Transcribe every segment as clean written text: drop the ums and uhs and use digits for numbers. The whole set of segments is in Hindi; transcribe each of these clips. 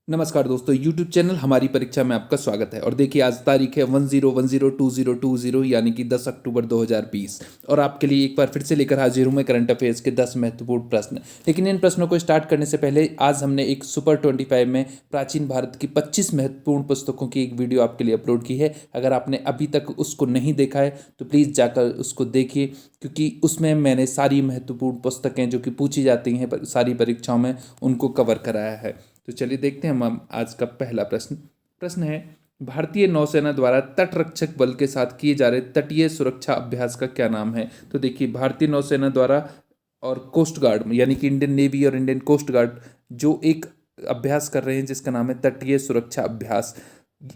नमस्कार दोस्तों, YouTube चैनल हमारी परीक्षा में आपका स्वागत है। और देखिए, आज तारीख है 10/10/2020 यानी कि 10 अक्टूबर 2020। और आपके लिए एक बार फिर से लेकर हाजिर हूँ मैं करंट अफेयर्स के 10 महत्वपूर्ण प्रश्न। लेकिन इन प्रश्नों को स्टार्ट करने से पहले आज हमने एक सुपर 25 में प्राचीन भारत की 25 महत्वपूर्ण पुस्तकों की एक वीडियो आपके लिए अपलोड की है। अगर आपने अभी तक उसको नहीं देखा है तो प्लीज़ जाकर उसको देखिए, क्योंकि उसमें मैंने सारी महत्वपूर्ण पुस्तकें जो कि पूछी जाती हैं सारी परीक्षाओं में, उनको कवर कराया है। तो चलिए देखते हैं हम आज का पहला प्रश्न है, भारतीय नौसेना द्वारा तटरक्षक बल के साथ किए जा रहे तटीय सुरक्षा अभ्यास का क्या नाम है। तो देखिए, भारतीय नौसेना द्वारा और कोस्ट गार्ड यानी कि इंडियन नेवी और इंडियन कोस्ट गार्ड जो एक अभ्यास कर रहे हैं जिसका नाम है तटीय सुरक्षा अभ्यास,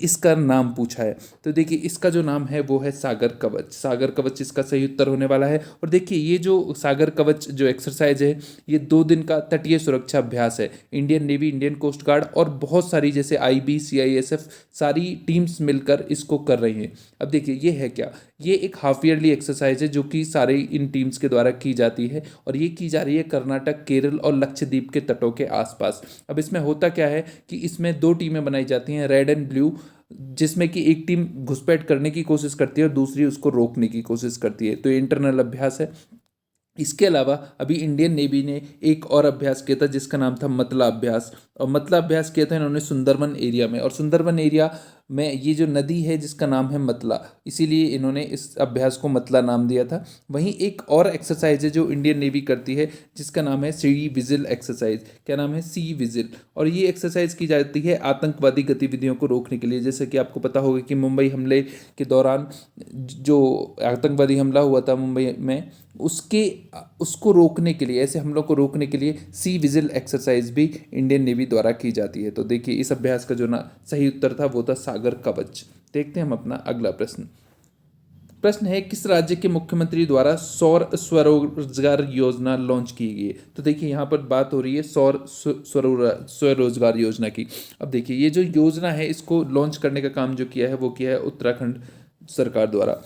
इसका नाम पूछा है। तो देखिए, इसका जो नाम है वो है सागर कवच। सागर कवच इसका सही उत्तर होने वाला है। और देखिए, ये जो सागर कवच जो एक्सरसाइज है, ये 2 दिन का तटीय सुरक्षा अभ्यास है। Indian Navy, Indian Coast Guard और बहुत सारी जैसे IB, CISF सारी टीम्स मिलकर इसको कर रही हैं। अब देखिए, ये है क्या, ये एक हाफ ईयरली एक्सरसाइज है जो कि सारे इन टीम्स के द्वारा की जाती है। और ये की जा रही है कर्नाटक, केरल और लक्षद्वीप के तटों के आसपास। अब इसमें होता क्या है कि इसमें 2 टीमें बनाई जाती हैं, रेड एंड ब्लू, जिसमें कि एक टीम घुसपैठ करने की कोशिश करती है और दूसरी उसको रोकने की कोशिश करती है। तो ये इंटरनल अभ्यास है। इसके अलावा अभी इंडियन नेवी ने एक और अभ्यास किया था जिसका नाम था मतला अभ्यास। और मतला अभ्यास किया था इन्होंने सुंदरबन एरिया में। और सुंदरबन एरिया में ये जो नदी है जिसका नाम है मतला, इसीलिए इन्होंने इस अभ्यास को मतला नाम दिया था। वहीं एक और एक्सरसाइज है जो इंडियन नेवी करती है जिसका नाम है सी विजिल एक्सरसाइज। क्या नाम है? C vigil. और ये एक्सरसाइज की जाती है आतंकवादी गतिविधियों को रोकने के लिए। जैसे कि आपको पता होगा कि मुंबई हमले के दौरान जो आतंकवादी हमला हुआ था मुंबई में, उसको रोकने के लिए, ऐसे हमलों को रोकने के लिए सी विजिल एक्सरसाइज भी इंडियन नेवी द्वारा की जाती है। तो देखिए, इस अभ्यास का जो ना सही उत्तर था वो था सागर कवच। देखते हैं हम अपना अगला प्रश्न है, किस राज्य के मुख्यमंत्री द्वारा सौर स्वरोजगार योजना लॉन्च की गई है। तो देखिए, यहाँ पर बात हो रही है सौर स्वरोजगार योजना की। अब देखिए, ये जो योजना है इसको लॉन्च करने का काम जो किया है वो किया है उत्तराखंड सरकार द्वारा।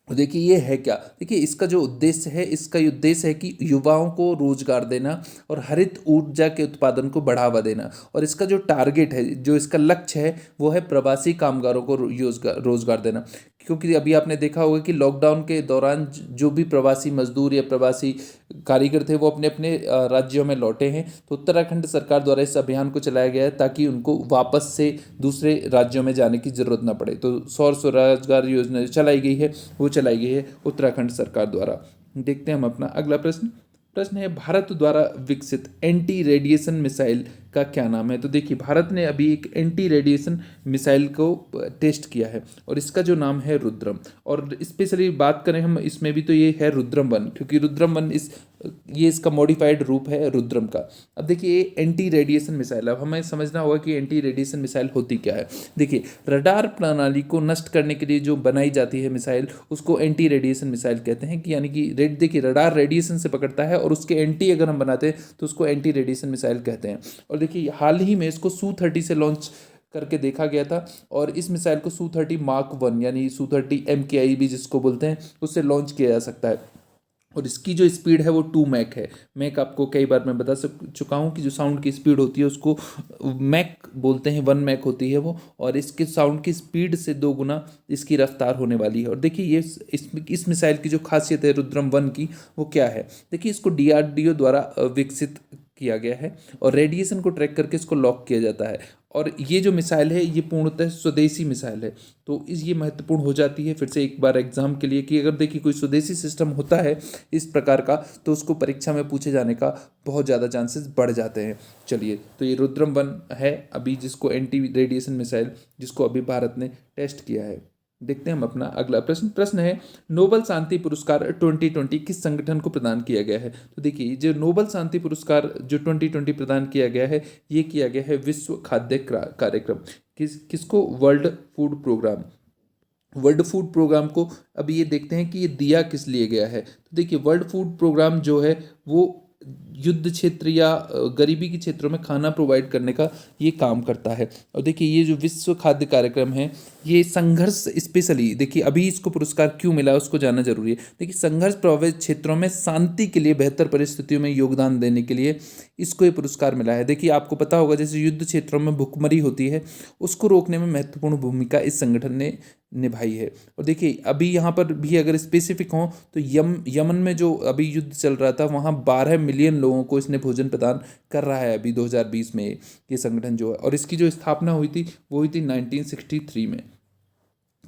देखिए, ये है क्या, देखिए इसका जो उद्देश्य है, इसका उद्देश्य है कि युवाओं को रोजगार देना और हरित ऊर्जा के उत्पादन को बढ़ावा देना। और इसका जो टारगेट है, जो इसका लक्ष्य है, वो है प्रवासी कामगारों को रोजगार देना। क्योंकि अभी आपने देखा होगा कि लॉकडाउन के दौरान जो भी प्रवासी मजदूर या प्रवासी कारीगर थे वो अपने अपने राज्यों में लौटे हैं। तो उत्तराखंड सरकार द्वारा इस अभियान को चलाया गया है ताकि उनको वापस से दूसरे राज्यों में जाने की जरूरत ना पड़े। तो सौर स्वरोजगार योजना जो चलाई गई है वो चलाई गई है उत्तराखंड सरकार द्वारा। देखते हैं हम अपना अगला प्रश्न है, भारत द्वारा विकसित एंटी रेडिएशन मिसाइल का क्या नाम है। तो देखिए, भारत ने अभी एक एंटी रेडिएशन मिसाइल को टेस्ट किया है और इसका जो नाम है रुद्रम। और स्पेशली बात करें हम इसमें भी तो ये है रुद्रम 1, क्योंकि रुद्रम 1 ये इसका मॉडिफाइड रूप है रुद्रम का। अब देखिए, ये एंटी रेडिएशन मिसाइल, अब हमें समझना होगा कि एंटी रेडिएशन मिसाइल होती क्या है। देखिए, रडार प्रणाली को नष्ट करने के लिए जो बनाई जाती है मिसाइल, उसको एंटी रेडिएशन मिसाइल कहते हैं। कि यानी कि देखिए, रडार रेडिएशन से पकड़ता है और उसके एंटी अगर हम बनाते हैं तो उसको एंटी रेडिएशन मिसाइल कहते हैं। और देखिए, हाल ही में इसको Su-30 से लॉन्च करके देखा गया था। और इस मिसाइल को Su-30 Mark 1 यानी Su-30 MKI भी जिसको बोलते हैं, उससे लॉन्च किया जा सकता है। और इसकी जो स्पीड है वो 2 मैक है। मैक आपको कई बार मैं बता चुका हूँ कि जो साउंड की स्पीड होती है उसको मैक बोलते हैं, 1 मैक होती है वो। और इसके साउंड की स्पीड से 2 गुना इसकी रफ्तार होने वाली है। और देखिए, ये इस मिसाइल की जो खासियत है रुद्रम 1 की, वो क्या है। देखिए, इसको DRDO द्वारा विकसित किया गया है और रेडिएशन को ट्रैक करके इसको लॉक किया जाता है। और ये जो मिसाइल है ये पूर्णतः स्वदेशी मिसाइल है। तो ये महत्वपूर्ण हो जाती है फिर से एक बार एग्जाम के लिए कि अगर देखिए कोई स्वदेशी सिस्टम होता है इस प्रकार का, तो उसको परीक्षा में पूछे जाने का बहुत ज़्यादा चांसेस बढ़ जाते हैं। चलिए, तो ये रुद्रम 1 है अभी जिसको एंटी रेडिएशन मिसाइल, जिसको अभी भारत ने टेस्ट किया है। देखते हैं हम अपना अगला प्रश्न है, नोबल शांति पुरस्कार 2020 किस संगठन को प्रदान किया गया है। तो देखिए, जो नोबल शांति पुरस्कार जो 2020 प्रदान किया गया है, ये किया गया है विश्व खाद्य कार्यक्रम। किसको? वर्ल्ड फूड प्रोग्राम को। अब ये देखते हैं कि ये दिया किस लिए गया है। तो देखिए, वर्ल्ड फूड प्रोग्राम जो है वो युद्ध क्षेत्र या गरीबी के क्षेत्रों में खाना प्रोवाइड करने का ये काम करता है। और देखिए ये जो विश्व खाद्य कार्यक्रम है ये संघर्ष स्पेशली, देखिए अभी इसको पुरस्कार क्यों मिला उसको जानना जरूरी है। देखिए संघर्ष प्रभावित क्षेत्रों में शांति के लिए बेहतर परिस्थितियों में योगदान देने के लिए इसको ये पुरस्कार मिला है। देखिए आपको पता होगा जैसे युद्ध क्षेत्रों में भुखमरी होती है उसको रोकने में महत्वपूर्ण भूमिका इस संगठन ने निभाई है। और देखिए अभी यहाँ पर भी अगर स्पेसिफिक हों तो यमन में जो अभी युद्ध चल रहा था वहाँ 12 मिलियन लोगों को इसने भोजन प्रदान कर रहा है अभी 2020 में ये संगठन जो है। और इसकी जो स्थापना हुई थी वो हुई थी 1963 में।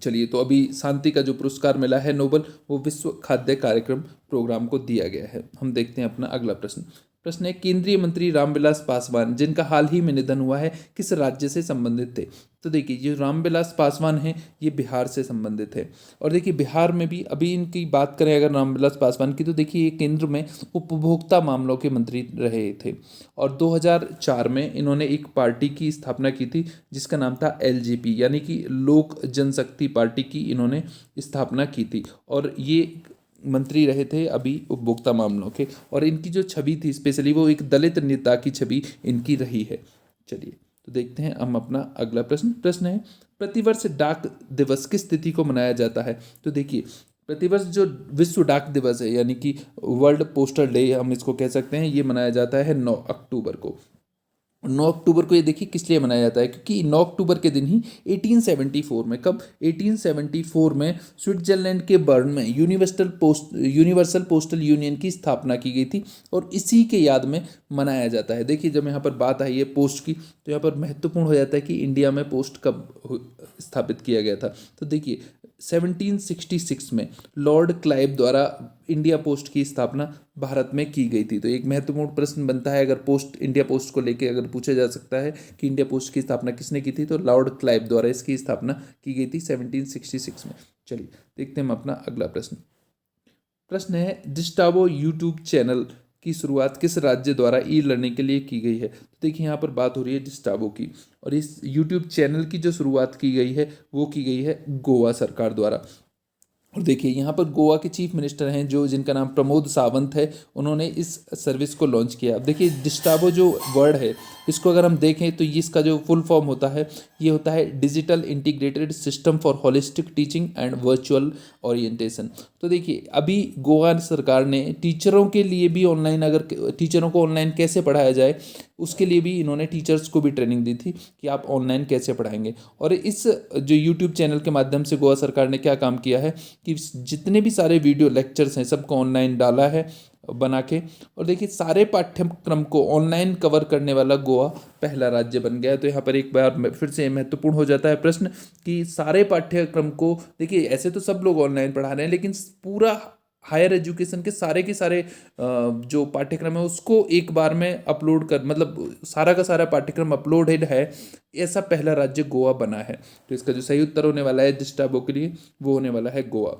चलिए तो अभी शांति का जो पुरस्कार मिला है नोबल वो विश्व खाद्य कार्यक्रम प्रोग्राम को दिया गया है। हम देखते हैं अपना अगला प्रश्न। प्रश्न है केंद्रीय मंत्री रामविलास पासवान जिनका हाल ही में निधन हुआ है किस राज्य से संबंधित थे। तो देखिए ये रामविलास पासवान हैं ये बिहार से संबंधित है। और देखिए बिहार में भी अभी इनकी बात करें अगर रामविलास पासवान की तो देखिए ये केंद्र में उपभोक्ता मामलों के मंत्री रहे थे। और 2004 में इन्होंने एक पार्टी की स्थापना की थी जिसका नाम था एलजेपी यानी कि लोक जनशक्ति पार्टी की इन्होंने स्थापना की थी। और ये मंत्री रहे थे अभी उपभोक्ता मामलों के। और इनकी जो छवि थी स्पेशली वो एक दलित नेता की छवि इनकी रही है। चलिए तो देखते हैं हम अपना अगला प्रश्न है प्रतिवर्ष डाक दिवस किस तिथि को मनाया जाता है। तो देखिए प्रतिवर्ष जो विश्व डाक दिवस है यानी कि वर्ल्ड पोस्टल डे हम इसको कह सकते हैं ये मनाया जाता है 9 अक्टूबर को। 9 अक्टूबर को ये देखिए किस लिए मनाया जाता है क्योंकि 9 अक्टूबर के दिन ही 1874 में 1874 में स्विट्जरलैंड के बर्न में यूनिवर्सल पोस्टल यूनियन की स्थापना की गई थी और इसी के याद में मनाया जाता है। देखिए जब यहाँ पर बात आई है पोस्ट की तो यहाँ पर महत्वपूर्ण हो जाता है कि इंडिया में पोस्ट कब स्थापित किया गया था। तो देखिए 1766 में लॉर्ड क्लाइव द्वारा इंडिया पोस्ट की स्थापना भारत में की गई थी। तो एक महत्वपूर्ण प्रश्न बनता है अगर इंडिया पोस्ट को लेकर अगर पूछा जा सकता है कि इंडिया पोस्ट की स्थापना किसने की थी तो लॉर्ड क्लाइव द्वारा इसकी स्थापना की गई थी 1766 में। चलिए देखते हैं हम अपना अगला प्रश्न है डिस्टावो यूट्यूब चैनल की शुरुआत किस राज्य द्वारा ई लर्निंग के लिए की गई है। तो देखिए यहाँ पर बात हो रही है डिस्टावो की और इस यूट्यूब चैनल की जो शुरुआत की गई है वो की गई है गोवा सरकार द्वारा। और देखिए यहाँ पर गोवा के चीफ मिनिस्टर हैं जिनका नाम प्रमोद सावंत है उन्होंने इस सर्विस को लॉन्च किया। अब देखिए डिस्टावो जो वर्ड है इसको अगर हम देखें तो इसका जो फुल फॉर्म होता है ये होता है digital integrated system for holistic teaching and virtual orientation. तो देखिए अभी गोवा सरकार ने टीचरों के लिए भी ऑनलाइन अगर टीचरों को ऑनलाइन कैसे पढ़ाया जाए उसके लिए भी इन्होंने टीचर्स को भी ट्रेनिंग दी थी कि आप ऑनलाइन कैसे पढ़ाएंगे। और इस जो यूट्यूब चैनल के माध्यम से गोवा सरकार ने क्या काम किया है कि जितने भी सारे वीडियो लेक्चर्स हैं सबको ऑनलाइन डाला है बना के। और देखिए सारे पाठ्यक्रम को ऑनलाइन कवर करने वाला गोवा पहला राज्य बन गया है। तो यहाँ पर एक बार फिर से महत्वपूर्ण हो जाता है प्रश्न कि सारे पाठ्यक्रम को देखिए ऐसे तो सब लोग ऑनलाइन पढ़ा रहे हैं लेकिन पूरा हायर एजुकेशन के सारे जो पाठ्यक्रम है उसको एक बार में अपलोड कर मतलब सारा का सारा पाठ्यक्रम अपलोडेड है ऐसा पहला राज्य गोवा बना है। तो इसका जो सही उत्तर होने वाला है डिस्टावो के लिए वो होने वाला है गोवा।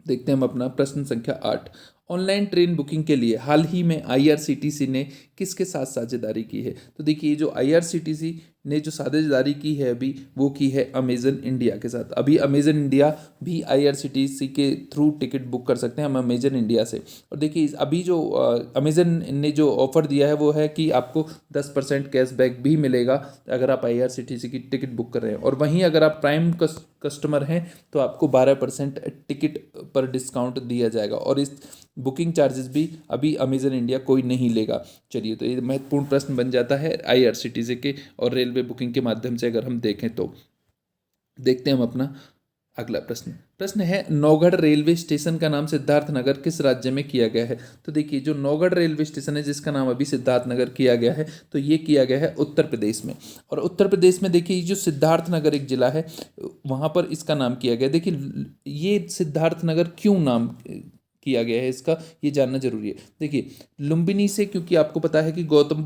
देखते हैं हम अपना प्रश्न संख्या 8। ऑनलाइन ट्रेन बुकिंग के लिए हाल ही में आईआरसीटीसी ने किसके साथ साझेदारी की है। तो देखिए जो आईआरसीटीसी ने जो साझेदारी की है अभी वो की है अमेजन इंडिया के साथ। अभी अमेजन इंडिया भी आईआरसीटीसी के थ्रू टिकट बुक कर सकते हैं हम अमेजन इंडिया से। और देखिए अभी जो अमेजन ने जो ऑफर दिया है वो है कि आपको 10% कैशबैक भी मिलेगा अगर आप आईआरसीटीसी की टिकट बुक कर रहे हैं। और वहीं अगर आप प्राइम कस्टमर हैं तो आपको 12% टिकट पर डिस्काउंट दिया जाएगा और इस बुकिंग चार्जेस भी अभी अमेजन इंडिया कोई नहीं लेगा। चलिए तो ये महत्वपूर्ण प्रश्न बन जाता है आईआरसीटीसी के और रेलवे बुकिंग के माध्यम से अगर हम देखें तो। देखते हैं हम अपना अगला प्रश्न है नौगढ़ रेलवे स्टेशन का नाम सिद्धार्थ नगर किस राज्य में किया गया है। तो देखिए जो नौगढ़ रेलवे स्टेशन है जिसका नाम अभी सिद्धार्थ नगर किया गया है तो ये किया गया है उत्तर प्रदेश में। और उत्तर प्रदेश में देखिए जो सिद्धार्थ नगर एक जिला है वहाँ पर इसका नाम किया गया। देखिए ये सिद्धार्थ नगर क्यों नाम किया गया है इसका ये जानना जरूरी है। देखिए लुम्बिनी से क्योंकि आपको पता है कि गौतम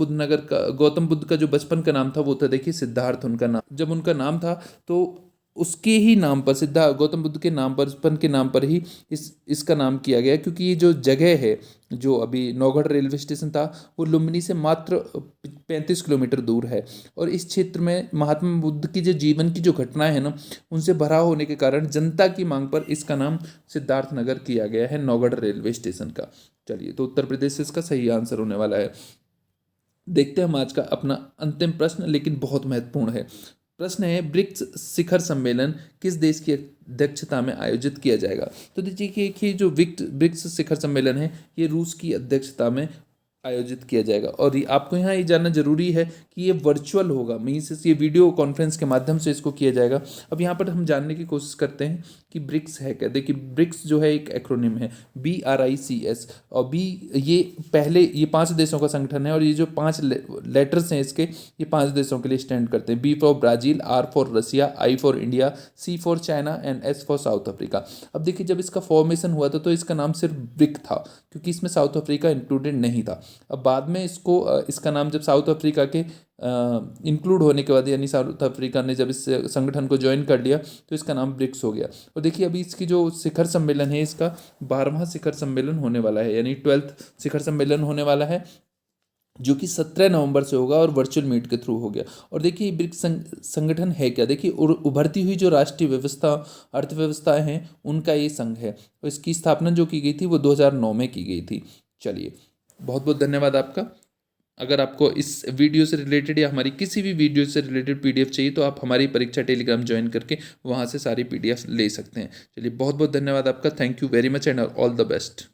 बुद्ध का जो बचपन का नाम था वो था देखिए सिद्धार्थ उनका नाम। जब उनका नाम था तो उसके ही नाम पर, सिद्धार्थ गौतम बुद्ध के नाम पर, स्पन के नाम पर ही इसका नाम किया गया है। क्योंकि ये जो जगह है, जो अभी नौगढ़ रेलवे स्टेशन था, वो लुम्बिनी से मात्र 35 किलोमीटर दूर है। और इस क्षेत्र में महात्मा बुद्ध की जो जीवन की जो घटनाएं हैं ना, उनसे भरा होने के कारण जनता की मांग पर इसका नाम सिद्धार्थ नगर किया गया है, नौगढ़ रेलवे स्टेशन का। चलिए, तो उत्तर प्रदेश से इसका सही आंसर होने वाला है। देखते हैं हम आज का अपना अंतिम प्रश्न, लेकिन बहुत महत्वपूर्ण है। प्रश्न है, ब्रिक्स शिखर सम्मेलन किस देश की अध्यक्षता में आयोजित किया जाएगा? तो देखिए कि जो ब्रिक्स शिखर सम्मेलन है, ये रूस की अध्यक्षता में आयोजित किया जाएगा। और आपको यहाँ ये जानना जरूरी है कि ये वर्चुअल होगा, मीन्स ये वीडियो कॉन्फ्रेंस के माध्यम से इसको किया जाएगा। अब यहाँ पर हम जानने की कोशिश करते हैं कि ब्रिक्स है क्या। देखिए, ब्रिक्स जो है एक एक्रोनिम है, BRICS। और ये पहले ये 5 देशों का संगठन है, और ये जो 5 लेटर्स हैं इसके, ये 5 देशों के लिए स्टैंड करते हैं। B for Brazil, R for Russia, I for India, C for China and S for South Africa. अब देखिए, जब इसका फॉर्मेशन हुआ था तो इसका नाम सिर्फ ब्रिक था, क्योंकि इसमें साउथ अफ्रीका इंक्लूडेड नहीं था। अब बाद में इसका नाम जब साउथ अफ्रीका के इंक्लूड होने के बाद, यानी साउथ अफ्रीका ने जब इस संगठन को ज्वाइन कर लिया, तो इसका नाम ब्रिक्स हो गया। और देखिए, अभी इसकी जो शिखर सम्मेलन है, इसका 12वां शिखर सम्मेलन होने वाला है, यानी 12th शिखर सम्मेलन होने वाला है, जो कि 17 नवंबर से होगा और वर्चुअल मीट के थ्रू हो गया। और देखिए, ब्रिक्स संगठन है क्या। देखिए, उभरती हुई जो राष्ट्रीय व्यवस्था अर्थव्यवस्थाएं हैं, उनका ये संघ है। और इसकी स्थापना जो की गई थी वो 2009 में की गई थी। चलिए, बहुत बहुत धन्यवाद आपका। अगर आपको इस वीडियो से रिलेटेड या हमारी किसी भी वीडियो से रिलेटेड PDF चाहिए, तो आप हमारी परीक्षा टेलीग्राम ज्वाइन करके वहाँ से सारी PDF ले सकते हैं। चलिए, बहुत बहुत धन्यवाद आपका। Thank you very much and all the best.